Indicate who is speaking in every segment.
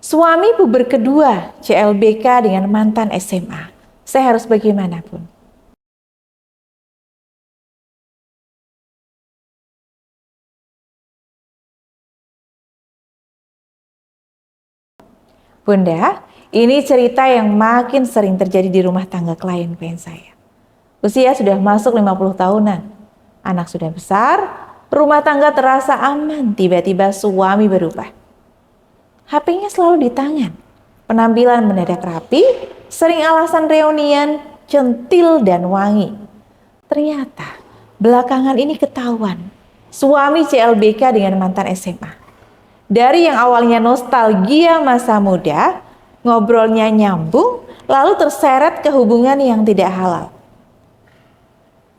Speaker 1: Suami puber kedua CLBK dengan mantan SMA. Saya harus bagaimana, Bun? Bunda, ini cerita yang makin sering terjadi di rumah tangga klien-klien saya. Usia sudah masuk 50 tahunan. Anak sudah besar, rumah tangga terasa aman, tiba-tiba suami berubah. HP-nya selalu di tangan. Penampilan mendadak rapi, sering alasan reunian, centil dan wangi. Ternyata belakangan ini ketahuan, suami CLBK dengan mantan SMA. Dari yang awalnya nostalgia masa muda, ngobrolnya nyambung, lalu terseret ke hubungan yang tidak halal.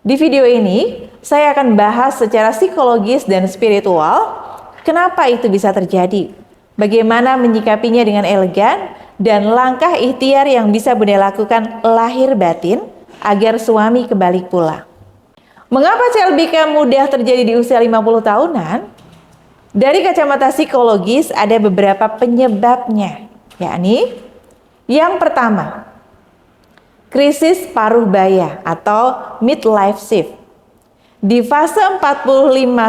Speaker 1: Di video ini, saya akan bahas secara psikologis dan spiritual, kenapa itu bisa terjadi, bagaimana menyikapinya dengan elegan, dan langkah ikhtiar yang bisa Bunda lakukan lahir batin agar suami kembali pulang. Mengapa CLBK mudah terjadi di usia 50 tahunan? Dari kacamata psikologis ada beberapa penyebabnya, yakni yang pertama, krisis paruh baya atau midlife shift. Di fase 45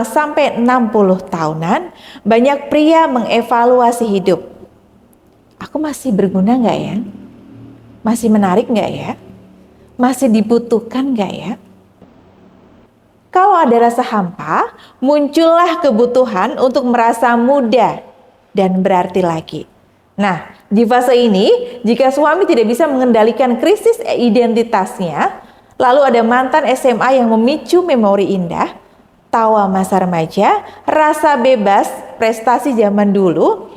Speaker 1: sampai 60 tahunan, banyak pria mengevaluasi hidup. Aku masih berguna nggak ya? Masih menarik nggak ya? Masih dibutuhkan nggak ya? Kalau ada rasa hampa, muncullah kebutuhan untuk merasa muda dan berarti lagi. Nah, di fase ini, jika suami tidak bisa mengendalikan krisis identitasnya, lalu ada mantan SMA yang memicu memori indah, tawa masa remaja, rasa bebas, prestasi zaman dulu,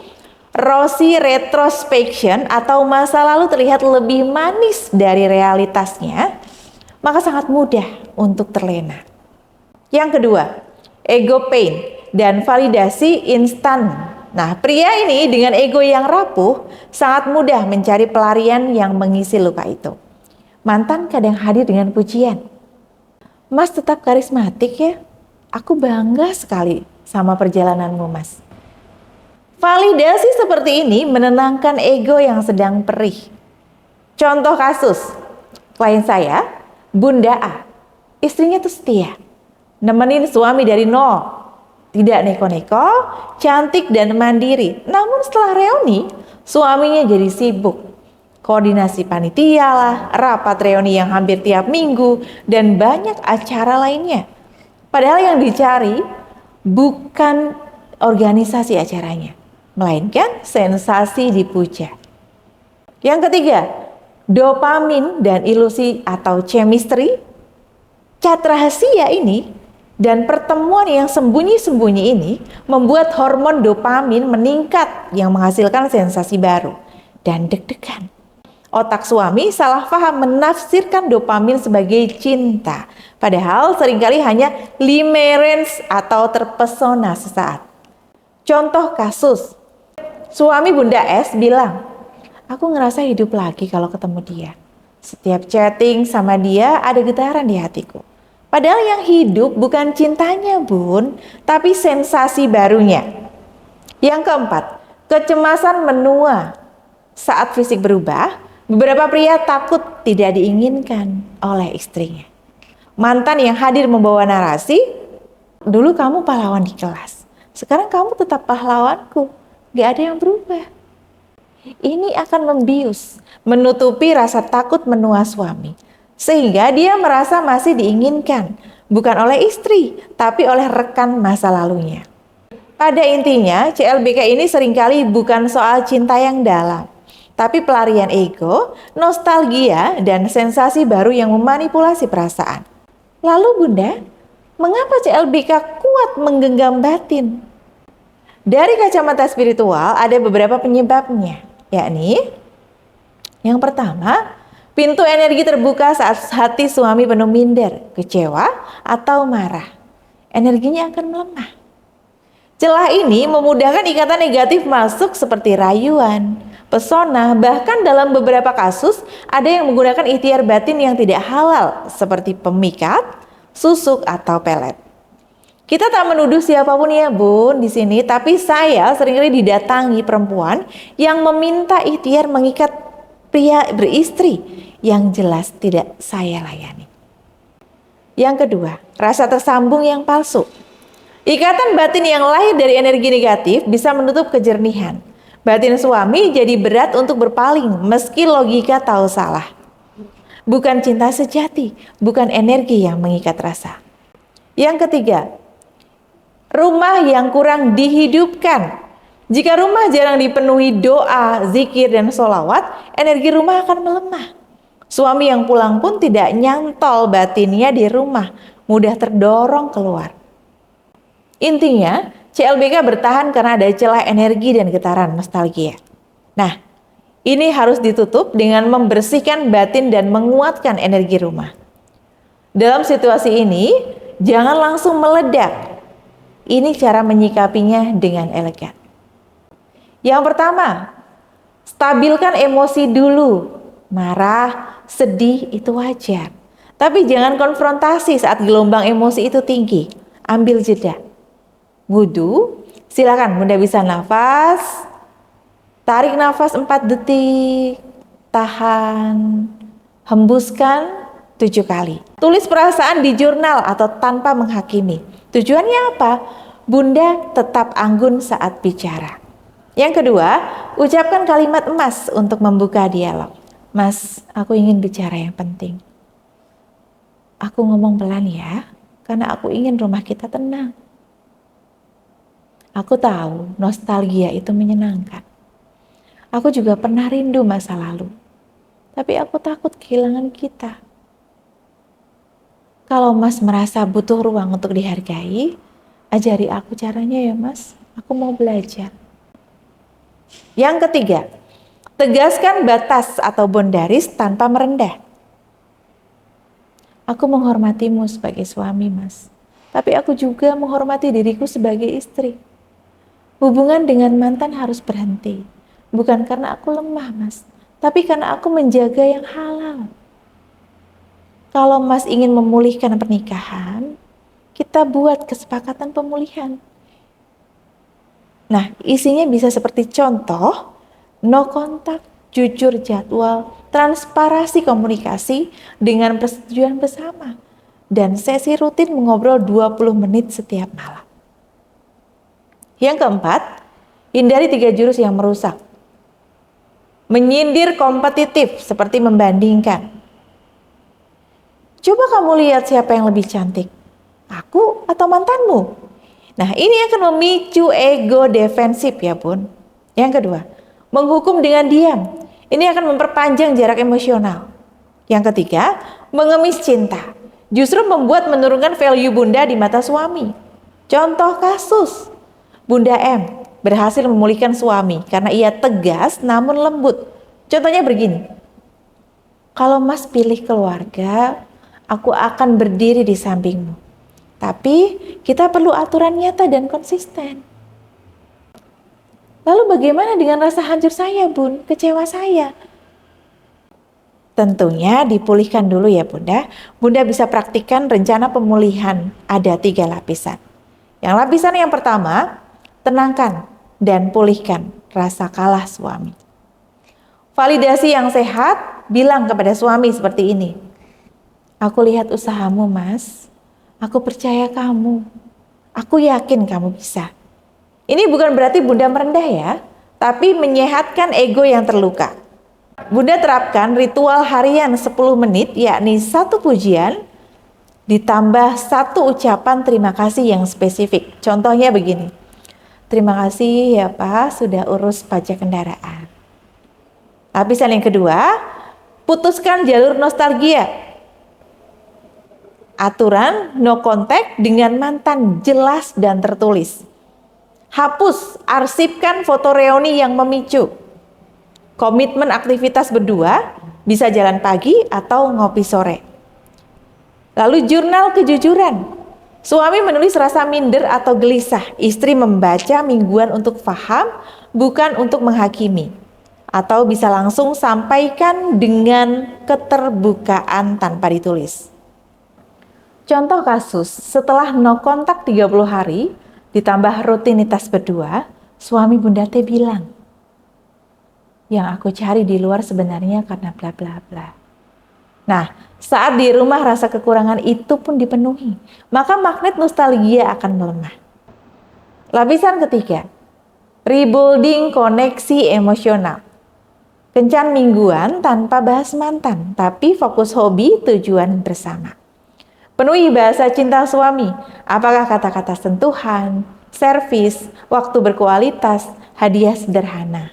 Speaker 1: Rossi retrospection atau masa lalu terlihat lebih manis dari realitasnya, maka sangat mudah untuk terlena. Yang kedua, ego pain dan validasi instan. Nah, pria ini dengan ego yang rapuh sangat mudah mencari pelarian yang mengisi luka itu. Mantan kadang hadir dengan pujian. Mas tetap karismatik ya. Aku bangga sekali sama perjalananmu, Mas. Validasi seperti ini menenangkan ego yang sedang perih. Contoh kasus, klien saya, Bunda A. Istrinya tuh setia. Nemenin suami dari nol, tidak neko-neko, cantik dan mandiri. Namun setelah reuni, suaminya jadi sibuk. Koordinasi panitia lah, rapat reuni yang hampir tiap minggu, dan banyak acara lainnya. Padahal yang dicari bukan organisasi acaranya, melainkan sensasi dipuja. Yang ketiga, dopamin dan ilusi atau chemistry. Cat rahasia ini dan pertemuan yang sembunyi-sembunyi ini membuat hormon dopamin meningkat yang menghasilkan sensasi baru dan deg-degan. Otak suami salah paham menafsirkan dopamin sebagai cinta, padahal seringkali hanya limerence atau terpesona sesaat. Contoh kasus, suami Bunda S bilang, aku ngerasa hidup lagi kalau ketemu dia. Setiap chatting sama dia ada getaran di hatiku. Padahal yang hidup bukan cintanya, Bun, tapi sensasi barunya. Yang keempat, kecemasan menua. Saat fisik berubah, beberapa pria takut tidak diinginkan oleh istrinya. Mantan yang hadir membawa narasi, dulu kamu pahlawan di kelas, sekarang kamu tetap pahlawanku, gak ada yang berubah. Ini akan membius, menutupi rasa takut menua suami. Sehingga dia merasa masih diinginkan, bukan oleh istri, tapi oleh rekan masa lalunya. Pada intinya, CLBK ini seringkali bukan soal cinta yang dalam, tapi pelarian ego, nostalgia, dan sensasi baru yang memanipulasi perasaan. Lalu Bunda, mengapa CLBK kuat menggenggam batin? Dari kacamata spiritual ada beberapa penyebabnya, yakni yang pertama, pintu energi terbuka saat hati suami penuh minder, kecewa, atau marah. Energinya akan melemah. Celah ini memudahkan ikatan negatif masuk seperti rayuan, pesona, bahkan dalam beberapa kasus ada yang menggunakan ikhtiar batin yang tidak halal seperti pemikat, susuk, atau pelet. Kita tak menuduh siapapun ya Bun di sini, tapi saya seringkali didatangi perempuan yang meminta ikhtiar mengikat pria beristri yang jelas tidak saya layani. Yang kedua, rasa tersambung yang palsu. Ikatan batin yang lahir dari energi negatif bisa menutup kejernihan. Batin suami jadi berat untuk berpaling meski logika tahu salah. Bukan cinta sejati, bukan energi yang mengikat rasa. Yang ketiga, rumah yang kurang dihidupkan. Jika rumah jarang dipenuhi doa, zikir, dan sholawat, energi rumah akan melemah. Suami yang pulang pun tidak nyantol batinnya di rumah, mudah terdorong keluar. Intinya, CLBK bertahan karena ada celah energi dan getaran nostalgia. Nah, ini harus ditutup dengan membersihkan batin dan menguatkan energi rumah. Dalam situasi ini, jangan langsung meledak. Ini cara menyikapinya dengan elegan. Yang pertama, stabilkan emosi dulu. Marah, sedih itu wajar. Tapi jangan konfrontasi saat gelombang emosi itu tinggi. Ambil jeda. Wudhu, silakan Bunda bisa nafas. Tarik nafas 4 detik. Tahan. Hembuskan 7 kali. Tulis perasaan di jurnal atau tanpa menghakimi. Tujuannya apa? Bunda tetap anggun saat bicara. Yang kedua, ucapkan kalimat emas untuk membuka dialog. Mas, aku ingin bicara yang penting. Aku ngomong pelan ya, karena aku ingin rumah kita tenang. Aku tahu nostalgia itu menyenangkan. Aku juga pernah rindu masa lalu. Tapi aku takut kehilangan kita. Kalau Mas merasa butuh ruang untuk dihargai, ajari aku caranya ya Mas. Aku mau belajar. Yang ketiga, tegaskan batas atau boundaries tanpa merendah. Aku menghormatimu sebagai suami Mas. Tapi aku juga menghormati diriku sebagai istri. Hubungan dengan mantan harus berhenti. Bukan karena aku lemah Mas, tapi karena aku menjaga yang halal. Kalau Mas ingin memulihkan pernikahan, kita buat kesepakatan pemulihan. Nah, isinya bisa seperti contoh, no kontak, jujur jadwal, transparasi komunikasi dengan persetujuan bersama, dan sesi rutin mengobrol 20 menit setiap malam. Yang keempat, hindari 3 jurus yang merusak. Menyindir kompetitif seperti membandingkan. Coba kamu lihat siapa yang lebih cantik, aku atau mantanmu? Nah, ini akan memicu ego defensif ya Bun. Yang kedua, menghukum dengan diam. Ini akan memperpanjang jarak emosional. Yang ketiga, mengemis cinta. Justru membuat menurunkan value Bunda di mata suami. Contoh kasus, Bunda M berhasil memulihkan suami karena ia tegas namun lembut. Contohnya begini, kalau Mas pilih keluarga, aku akan berdiri di sampingmu. Tapi kita perlu aturan nyata dan konsisten. Lalu bagaimana dengan rasa hancur saya Bun, kecewa saya? Tentunya dipulihkan dulu ya Bunda. Bunda bisa praktikkan rencana pemulihan, ada 3 lapisan. Yang lapisan yang pertama, tenangkan dan pulihkan rasa kalah suami. Validasi yang sehat, bilang kepada suami seperti ini. Aku lihat usahamu Mas, aku percaya kamu, aku yakin kamu bisa. Ini bukan berarti Bunda merendah ya, tapi menyehatkan ego yang terluka. Bunda terapkan ritual harian 10 menit, yakni 1 pujian, ditambah 1 ucapan terima kasih yang spesifik. Contohnya begini, terima kasih ya Pak sudah urus pajak kendaraan. Lapisan yang kedua, putuskan jalur nostalgia. Aturan no contact dengan mantan jelas dan tertulis. Hapus, arsipkan foto reuni yang memicu. Komitmen aktivitas berdua, bisa jalan pagi atau ngopi sore. Lalu jurnal kejujuran. Suami menulis rasa minder atau gelisah, istri membaca mingguan untuk paham, bukan untuk menghakimi. Atau bisa langsung sampaikan dengan keterbukaan tanpa ditulis. Contoh kasus, setelah no kontak 30 hari, ditambah rutinitas berdua, suami Bunda T bilang, yang aku cari di luar sebenarnya karena bla bla bla. Nah, saat di rumah rasa kekurangan itu pun dipenuhi, maka magnet nostalgia akan melemah. Lapisan ketiga, rebuilding koneksi emosional. Kencan mingguan tanpa bahas mantan, tapi fokus hobi tujuan bersama. Penuhi bahasa cinta suami, apakah kata-kata sentuhan, servis, waktu berkualitas, hadiah sederhana.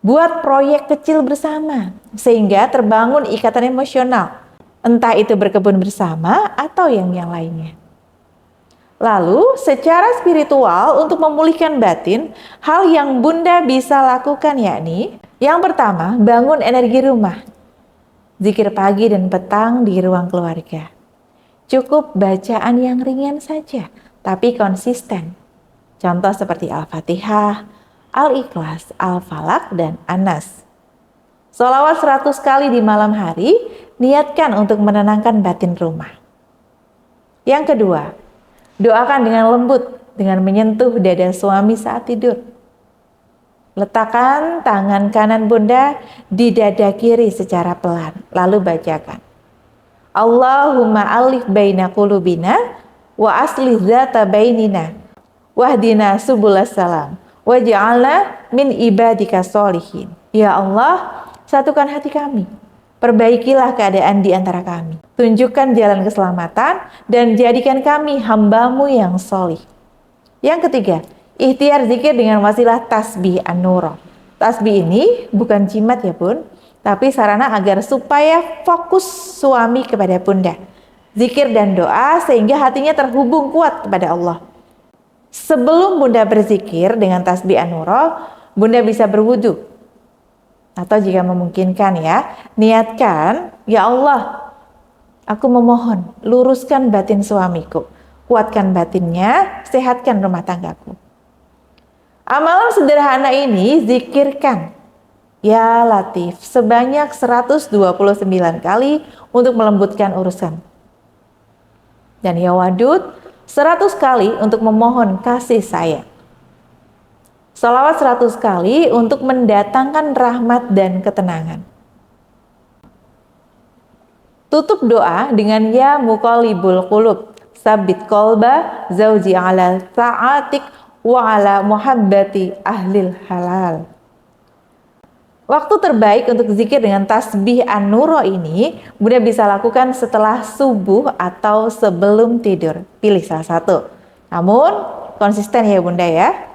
Speaker 1: Buat proyek kecil bersama, sehingga terbangun ikatan emosional, entah itu berkebun bersama atau yang lainnya. Lalu, secara spiritual untuk memulihkan batin, hal yang Bunda bisa lakukan yakni, yang pertama, bangun energi rumah. Zikir pagi dan petang di ruang keluarga. Cukup bacaan yang ringan saja, tapi konsisten. Contoh seperti Al-Fatihah, Al-Ikhlas, Al-Falaq, dan An-Nas. Sholawat 100 kali di malam hari, niatkan untuk menenangkan batin rumah. Yang kedua, doakan dengan lembut dengan menyentuh dada suami saat tidur. Letakkan tangan kanan Bunda di dada kiri secara pelan, lalu bacakan. Allahumma alif baina qulubina wa aslih dzata bainina wahdina subulas salam waj'alna min ibadika sholihin. Ya Allah, satukan hati kami, perbaikilah keadaan di antara kami, tunjukkan jalan keselamatan dan jadikan kami hambamu yang sholih. Yang ketiga, ikhtiar zikir dengan wasilah tasbih an-nuro. Tasbih ini bukan jimat ya Bun, tapi sarana agar supaya fokus suami kepada Bunda. Zikir dan doa sehingga hatinya terhubung kuat kepada Allah. Sebelum Bunda berzikir dengan tasbih an-nuro, Bunda bisa berwudu. Atau jika memungkinkan ya, niatkan, ya Allah, aku memohon luruskan batin suamiku, kuatkan batinnya, sehatkan rumah tanggaku. Amalan sederhana ini zikirkan Ya Latif sebanyak 129 kali untuk melembutkan urusan. Dan Ya Wadud 100 kali untuk memohon kasih sayang. Sholawat 100 kali untuk mendatangkan rahmat dan ketenangan. Tutup doa dengan Ya Muqallibul Qulub, Sabit kolba zauji ala ta'atik wa ala muhabbati ahlil halal. Waktu terbaik untuk zikir dengan tasbih an-nuro ini Bunda bisa lakukan setelah subuh atau sebelum tidur. Pilih salah satu. Namun konsisten ya Bunda ya.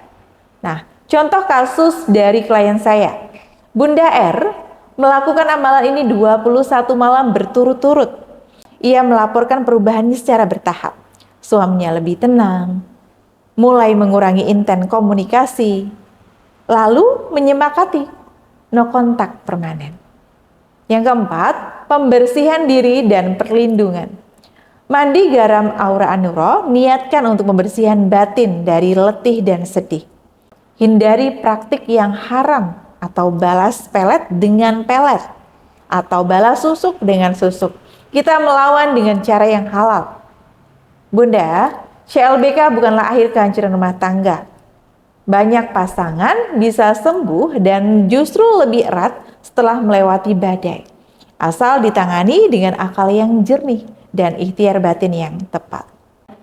Speaker 1: Nah, contoh kasus dari klien saya. Bunda R melakukan amalan ini 21 malam berturut-turut. Ia melaporkan perubahannya secara bertahap. Suaminya lebih tenang, mulai mengurangi inten komunikasi, lalu menyepakati no kontak permanen. Yang keempat, pembersihan diri dan perlindungan. Mandi garam aura an-nuro, niatkan untuk pembersihan batin dari letih dan sedih. Hindari praktik yang haram atau balas pelet dengan pelet atau balas susuk dengan susuk. Kita melawan dengan cara yang halal. Bunda, CLBK bukanlah akhir kehancuran rumah tangga. Banyak pasangan bisa sembuh dan justru lebih erat setelah melewati badai. Asal ditangani dengan akal yang jernih dan ikhtiar batin yang tepat.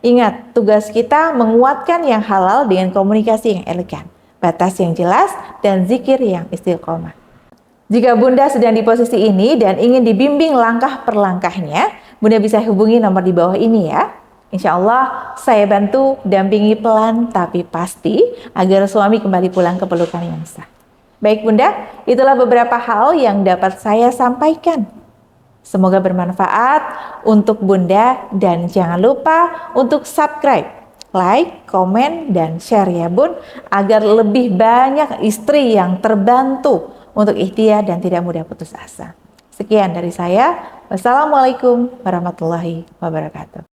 Speaker 1: Ingat, tugas kita menguatkan yang halal dengan komunikasi yang elegan, batas yang jelas, dan zikir yang istiqomah. Jika Bunda sedang di posisi ini dan ingin dibimbing langkah per langkahnya, Bunda bisa hubungi nomor di bawah ini ya. Insya Allah saya bantu dampingi pelan tapi pasti agar suami kembali pulang ke pelukan yang sah. Baik Bunda, itulah beberapa hal yang dapat saya sampaikan. Semoga bermanfaat untuk Bunda dan jangan lupa untuk subscribe, like, komen, dan share ya Bun agar lebih banyak istri yang terbantu untuk ikhtiar dan tidak mudah putus asa. Sekian dari saya. Wassalamualaikum warahmatullahi wabarakatuh.